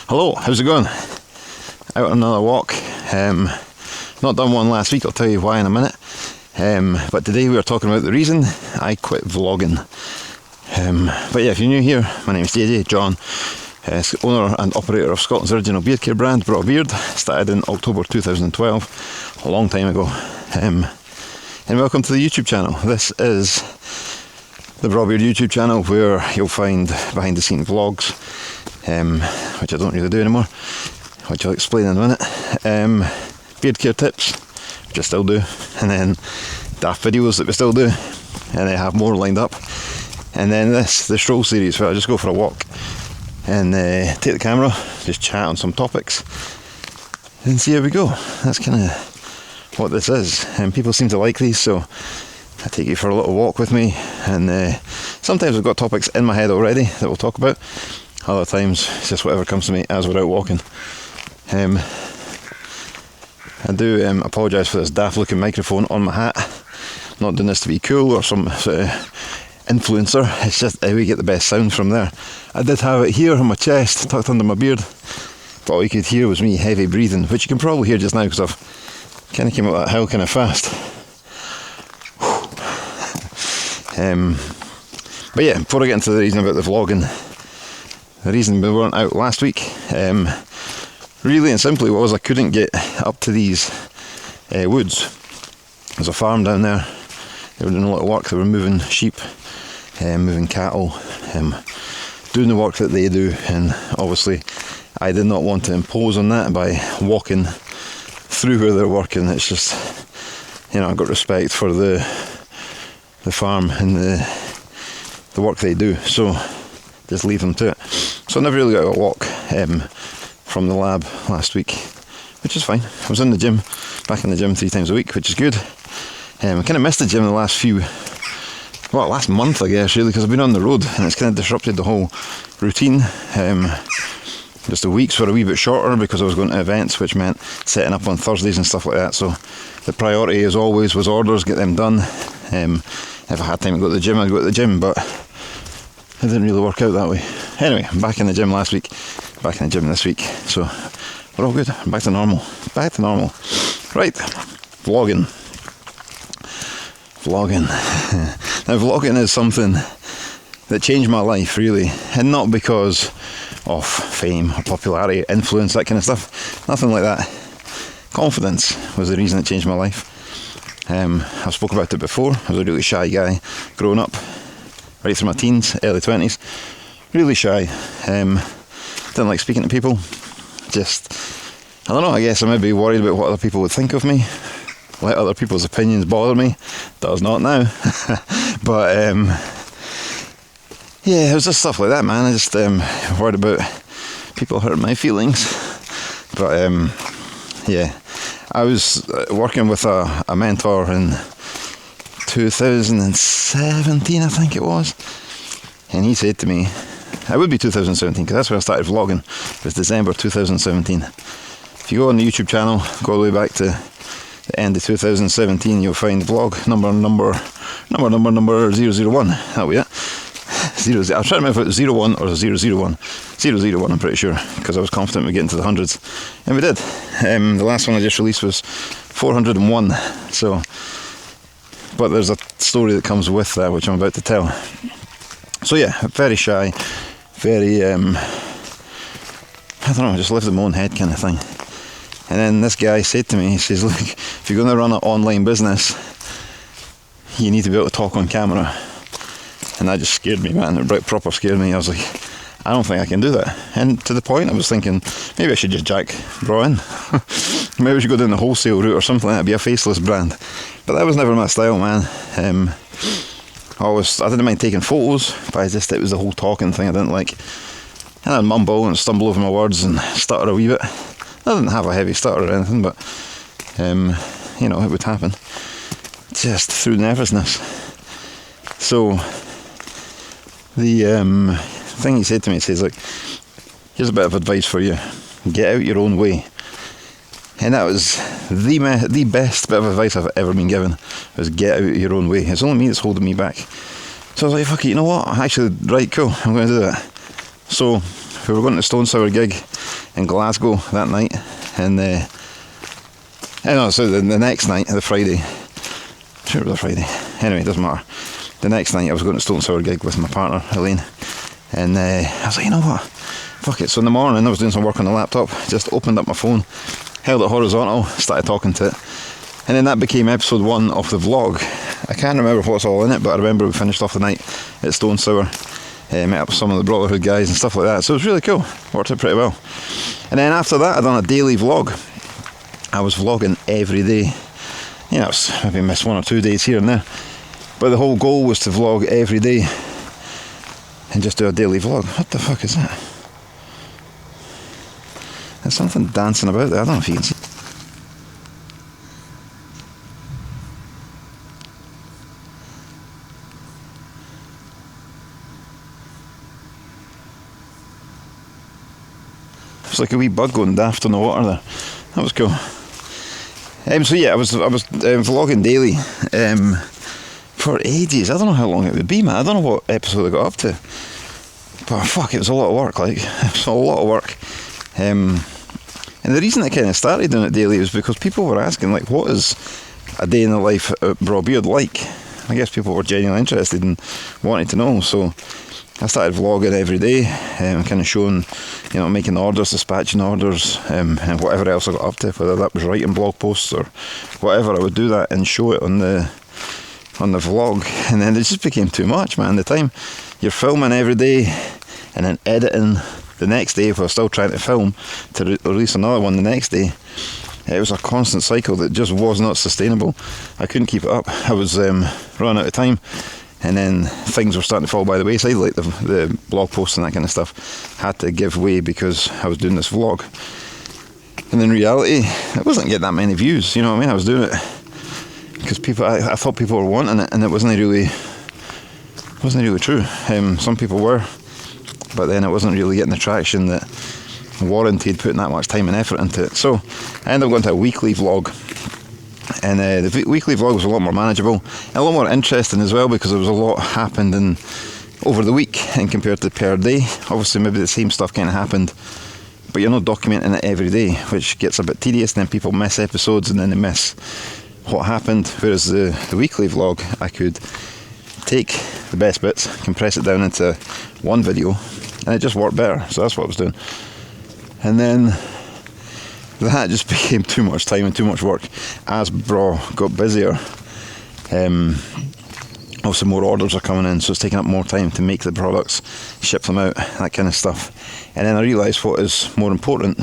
Hello, how's it going? Out on another walk. Not done one last week, I'll tell you why in a minute. But today we are talking about the reason I quit vlogging. But yeah, if you're new here, my name is JJ, John, owner and operator of Scotland's original beard care brand, Braw. Started in October 2012, a long time ago. And welcome to the YouTube channel. This is the Braw YouTube channel, where you'll find behind the scenes vlogs, which I don't really do anymore, which I'll explain in a minute. Beard care tips, which I still do, and then daft videos that we still do, and I have more lined up. And then the Stroll Series, where I just go for a walk and take the camera, just chat on some topics and see how we go. That's kind of what this is, and people seem to like these, so I take you for a little walk with me. And sometimes I've got topics in my head already that we'll talk about. Other times it's just whatever comes to me as we're out walking. I do apologise for this daft looking microphone on my hat. I'm not doing this to be cool or some sort of influencer, it's just how we get the best sound from there. I did have it here on my chest, tucked under my beard, but all you could hear was me heavy breathing, which you can probably hear just now because I've kind of came up that hill kind of fast. But yeah, before I get into the reason about the vlogging, the reason we weren't out last week, really and simply was I couldn't get up to these woods. There's a farm down there. They were doing a lot of work. They were moving sheep, moving cattle, doing the work that they do, and obviously I did not want to impose on that by walking through where they're working. It's just, you know, I've got respect for the farm and the work they do, so just leave them to it. So I never really got a walk from the lab last week, which is fine. I was in the gym, back in the gym 3 times a week, which is good. I kind of missed the gym the last month, I guess, really, because I've been on the road and it's kind of disrupted the whole routine. Just the weeks were a wee bit shorter because I was going to events, which meant setting up on Thursdays and stuff like that. So the priority, as always, was orders, get them done. If I had time to go to the gym, I'd go to the gym, but it didn't really work out that way. Anyway, I'm back in the gym last week, back in the gym this week, so we're all good. I'm back to normal. Back to normal. Right, vlogging. Now, vlogging is something that changed my life, really, and not because of fame or popularity, influence, that kind of stuff. Nothing like that. Confidence was the reason it changed my life. I've spoken about it before. I was a really shy guy growing up, right through my teens, early 20s. Really shy. Didn't like speaking to people. Just, I don't know, I guess I might be worried about what other people would think of me. Let other people's opinions bother me. Does not now. But yeah, it was just stuff like that, man. I just worried about people hurting my feelings. But yeah, I was working with a mentor in 2017, I think it was, and he said to me, it would be 2017 because that's when I started vlogging. It was December 2017. If you go on the YouTube channel, go all the way back to the end of 2017, you'll find vlog number 001. That'll be it. I was trying to remember if it was 01 or 001. 001, I'm pretty sure, because I was confident we'd get into the hundreds, and we did. The last one I just released was 401. So, but there's a story that comes with that, which I'm about to tell. So yeah, very shy, very I don't know, just lived in my own head kind of thing. And then this guy said to me, he says, look, if you're going to run an online business, you need to be able to talk on camera. And that just scared me, man. It proper scared me. I was like, I don't think I can do that. And to the point, I was thinking, maybe I should just jack Braw in. Maybe I should go down the wholesale route or something like that, be a faceless brand. But that was never my style, man. I didn't mind taking photos, but it was the whole talking thing I didn't like. And I'd mumble and stumble over my words and stutter a wee bit. I didn't have a heavy stutter or anything, but you know, it would happen just through nervousness. So the thing he said to me, he says, look, here's a bit of advice for you: get out your own way. And that was the best bit of advice I've ever been given, was get out your own way. It's only me that's holding me back. So I was like, fuck it, you know what? Actually, right, cool, I'm going to do that. So we were going to the Stone Sour gig in Glasgow that night, and so the next night, the Friday, I'm sure it was a Friday, anyway, it doesn't matter. The next night I was going to Stone Sour gig with my partner, Elaine, and I was like, you know what, fuck it. So in the morning I was doing some work on the laptop, just opened up my phone, held it horizontal, started talking to it, and then that became episode 1 of the vlog. I can't remember what's all in it, but I remember we finished off the night at Stone Sour, met up with some of the Brawtherhood guys and stuff like that, so it was really cool, worked out pretty well. And then after that I done a daily vlog. I was vlogging every day, you know, maybe missed 1 or 2 days here and there, but the whole goal was to vlog every day and just do a daily vlog. What the fuck is that? There's something dancing about there, I don't know if you can see. It's like a wee bug going daft on the water there. That was cool. So yeah, I was vlogging daily for ages. I don't know how long it would be, man. I don't know what episode I got up to, but fuck, it was a lot of work. Like, it was a lot of work. And the reason I kind of started doing it daily was because people were asking, like, what is a day in the life at Brawbeard like? I guess people were genuinely interested and wanted to know. So I started vlogging every day, kind of showing, you know, making orders, dispatching orders, and whatever else I got up to, whether that was writing blog posts or whatever. I would do that and show it on the vlog, and then it just became too much, man. The time you're filming every day and then editing the next day while still trying to film to release another one the next day, it was a constant cycle that just was not sustainable. I couldn't keep it up. I was running out of time. And then things were starting to fall by the wayside, like the blog posts and that kind of stuff had to give way because I was doing this vlog. And in reality, it wasn't getting that many views, you know what I mean? I was doing it because I thought people were wanting it, and it wasn't really true. Some people were, but then it wasn't really getting the traction that warranted putting that much time and effort into it. So I ended up going to a weekly vlog. And the weekly vlog was a lot more manageable and a lot more interesting as well, because there was a lot happened over the week and compared to per day. Obviously maybe the same stuff kind of happened, but you're not documenting it every day, which gets a bit tedious, and then people miss episodes and then they miss what happened. Whereas the weekly vlog, I could take the best bits, compress it down into one video, and it just worked better. So that's what I was doing. And then that just became too much time and too much work as Braw got busier. Also more orders are coming in, so it's taking up more time to make the products, ship them out, that kind of stuff. And then I realised what is more important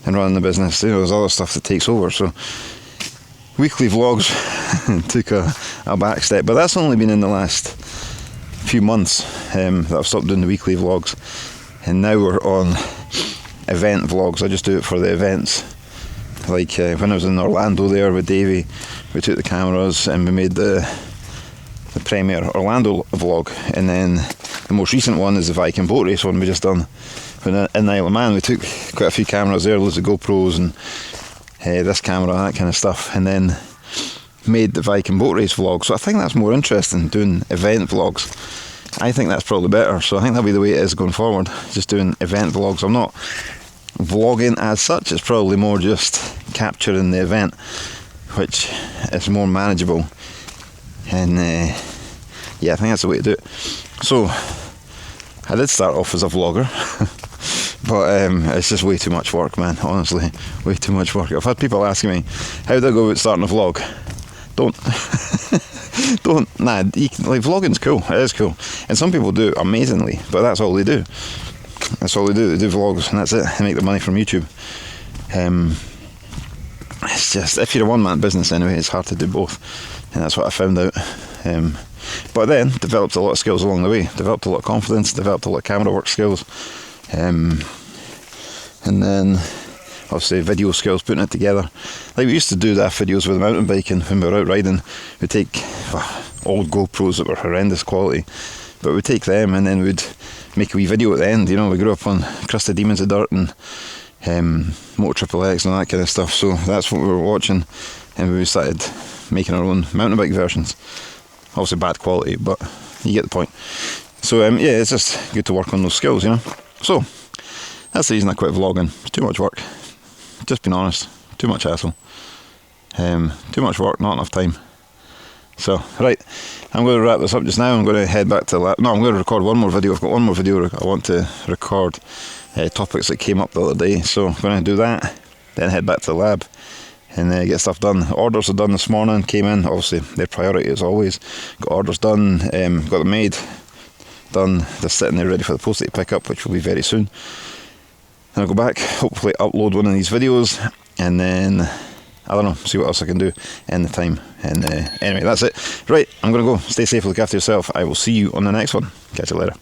in running the business. You know, there's other stuff that takes over. So weekly vlogs took a back step, but that's only been in the last few months that I've stopped doing the weekly vlogs, and now we're on event vlogs. I just do it for the events. Like when I was in Orlando there with Davey, we took the cameras and we made the premiere Orlando vlog, and then the most recent one is the Viking boat race one we just done. When in the Isle of Man, we took quite a few cameras there, loads of GoPros and this camera, that kind of stuff, and then made the Viking boat race vlog. So I think that's more interesting, doing event vlogs. I think that's probably better, so I think that'll be the way it is going forward, just doing event vlogs. I'm not vlogging as such, it's probably more just capturing the event, which is more manageable. And yeah, I think that's the way to do it. So I did start off as a vlogger, but it's just way too much work, man. Honestly, way too much work. I've had people asking me, how do I go about starting a vlog? Don't. Don't. Nah, like, vlogging's cool. It is cool. And some people do it amazingly, but that's all they do. That's all they do. They do vlogs, and that's it. They make their money from YouTube. It's just, if you're a one-man business anyway, it's hard to do both. And that's what I found out. But then, developed a lot of skills along the way. Developed a lot of confidence, developed a lot of camera work skills. And then, obviously, video skills, putting it together. Like, we used to do that videos with mountain biking when we were out riding. We'd take old GoPros that were horrendous quality, but we'd take them and then we'd make a wee video at the end. You know, we grew up on Crusted Demons of Dirt and Motor Triple X and all that kind of stuff, so that's what we were watching, and we started making our own mountain bike versions. Obviously bad quality, but you get the point. So yeah, it's just good to work on those skills, you know. So That's the reason I quit vlogging. It's too much work. Just being honest. Too much hassle. Too much work, not enough time. So, right, I'm going to wrap this up just now. I'm going to head back to the lab. No, I'm going to record one more video. I've got one more video I want to record, topics that came up the other day. So I'm going to do that, then head back to the lab and get stuff done. Orders are done this morning, came in. Obviously, their priority as always. Got orders done, got them made, done. They're sitting there ready for the post to pick up, which will be very soon. Then I'll go back, hopefully upload one of these videos, and then I don't know, see what else I can do in the time. And anyway, that's it. Right, I'm going to go. Stay safe, look after yourself. I will see you on the next one. Catch you later.